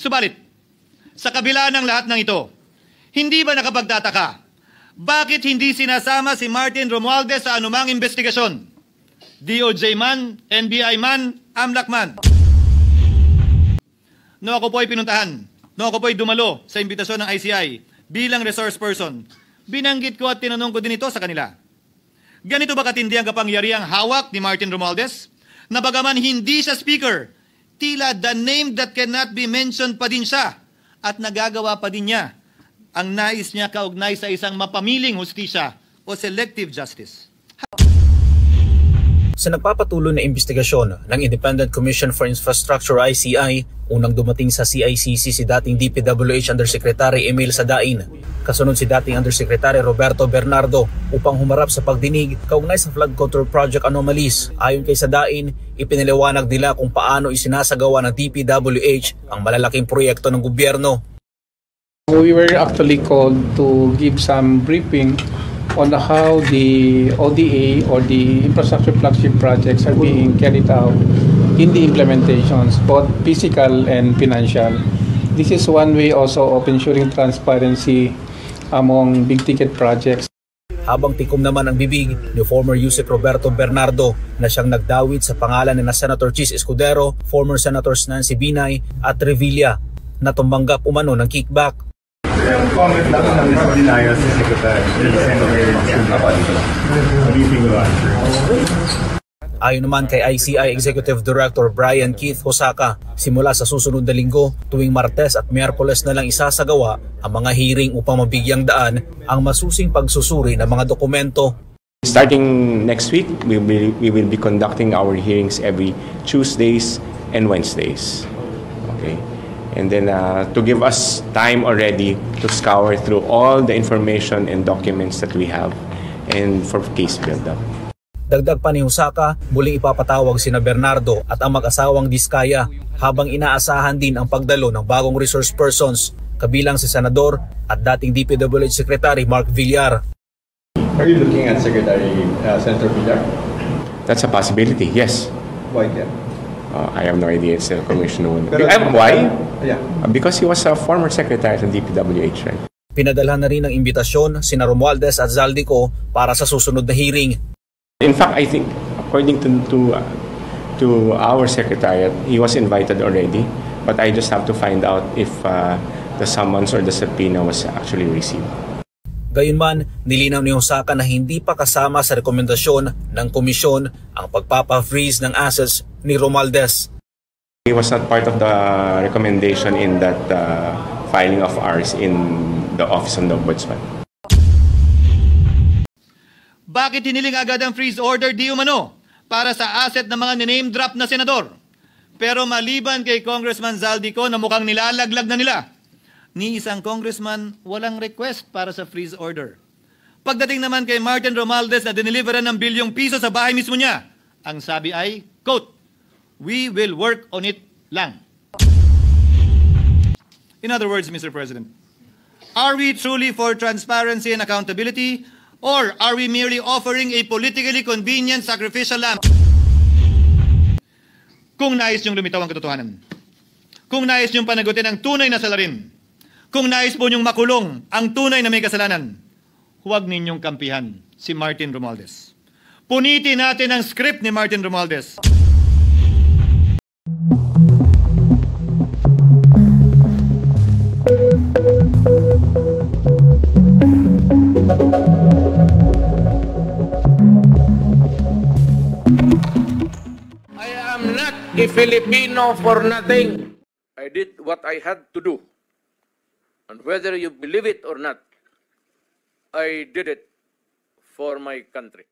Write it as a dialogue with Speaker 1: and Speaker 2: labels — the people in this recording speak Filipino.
Speaker 1: Subalit, sa kabila ng lahat ng ito, hindi ba nakapagtataka bakit hindi sinasama si Martin Romualdez sa anumang investigasyon? DOJ man, NBI man, AMLAC man. No ako po ay pinuntahan, no ako po ay dumalo sa imbitasyon ng ICI bilang resource person, binanggit ko at tinanong ko din ito sa kanila. Ganito ba katindi ang kapangyarihang hawak ni Martin Romualdez? Na bagaman hindi siya speaker, tila the name that cannot be mentioned pa din siya at nagagawa pa din niya ang nais niya kaugnay sa isang mapamiling hustisya o selective justice.
Speaker 2: Sa nagpapatuloy na investigasyon ng Independent Commission for Infrastructure ICI, unang dumating sa CICC si dating DPWH Undersecretary Emil Sadain. Kasunod si dating Undersecretary Roberto Bernardo upang humarap sa pagdinig kaugnay sa flood control project anomalies. Ayon kay Sadain, ipinaliwanag nila kung paano isinasagawa ng DPWH ang malalaking proyekto ng gobyerno.
Speaker 3: We were actually called to give some briefing on how the ODA or the infrastructure flagship projects are being carried out in the implementations, both physical and financial. This is one way also of ensuring transparency among big-ticket projects.
Speaker 2: Habang tikom naman ang bibig ni former Yusek Roberto Bernardo na siyang nagdawit sa pangalan ni Senator Chis Escudero, former Senators Nancy Binay at Revilla na tumanggap umano ng kickback.
Speaker 4: Yung comment lang ng denial sa Secretary.
Speaker 2: Ayon naman kay ICI Executive Director Brian Keith Hosaka, simula sa susunod na linggo, tuwing Martes at Miyerkules na lang isasagawa ang mga hearing upang mabigyang daan ang masusing pagsusuri ng mga dokumento.
Speaker 5: Starting next week, we will be conducting our hearings every Tuesdays and Wednesdays. Okay. And then to give us time already to scour through all the information and documents that we have and for case build-up.
Speaker 2: Dagdag pa ni Hosaka, muling ipapatawag sina Bernardo at ang mag-asawang Diskaya habang inaasahan din ang pagdalo ng bagong resource persons, kabilang si Senador at dating DPWH Secretary Mark Villar.
Speaker 4: Are you looking at Senator Villar?
Speaker 5: That's a possibility, yes.
Speaker 4: Why then?
Speaker 5: I have no idea. It's a commission. Why?
Speaker 4: Yeah.
Speaker 5: Because he was a former secretary of DPWH, right?
Speaker 2: Pinadalhan na rin ng imbitasyon sina Romualdez at Zaldico para sa susunod na hearing.
Speaker 5: In fact, I think according to our secretariat, he was invited already, but I just have to find out if the summons or the subpoena was actually received.
Speaker 2: Gayunman, nilinaw ni Hosaka na hindi pa kasama sa rekomendasyon ng komisyon ang pagpapa-freeze ng assets ni Romualdez.
Speaker 5: He was not part of the recommendation in that filing of ours in the Office of the Ombudsman.
Speaker 1: Bakit hiniling agad ang freeze order di umano para sa asset ng mga name drop na senador? Pero maliban kay Congressman Zaldico na mukhang nilalaglag na nila, ni isang congressman walang request para sa freeze order. Pagdating naman kay Martin Romualdez na dineliveran ng bilyong piso sa bahay mismo niya, ang sabi ay, quote, "We will work on it lang." In other words, Mr. President, are we truly for transparency and accountability, or are we merely offering a politically convenient sacrificial lamb? Kung nais niyong lumitaw ang katotohanan, kung nais niyong panagutin ang tunay na salarin, kung nais po niyong makulong ang tunay na may kasalanan, huwag ninyong kampihan si Martin Romualdez. Punitin natin ang script ni Martin Romualdez.
Speaker 6: I am not a Filipino for nothing. I did what I had to do. And whether you believe it or not, I did it for my country.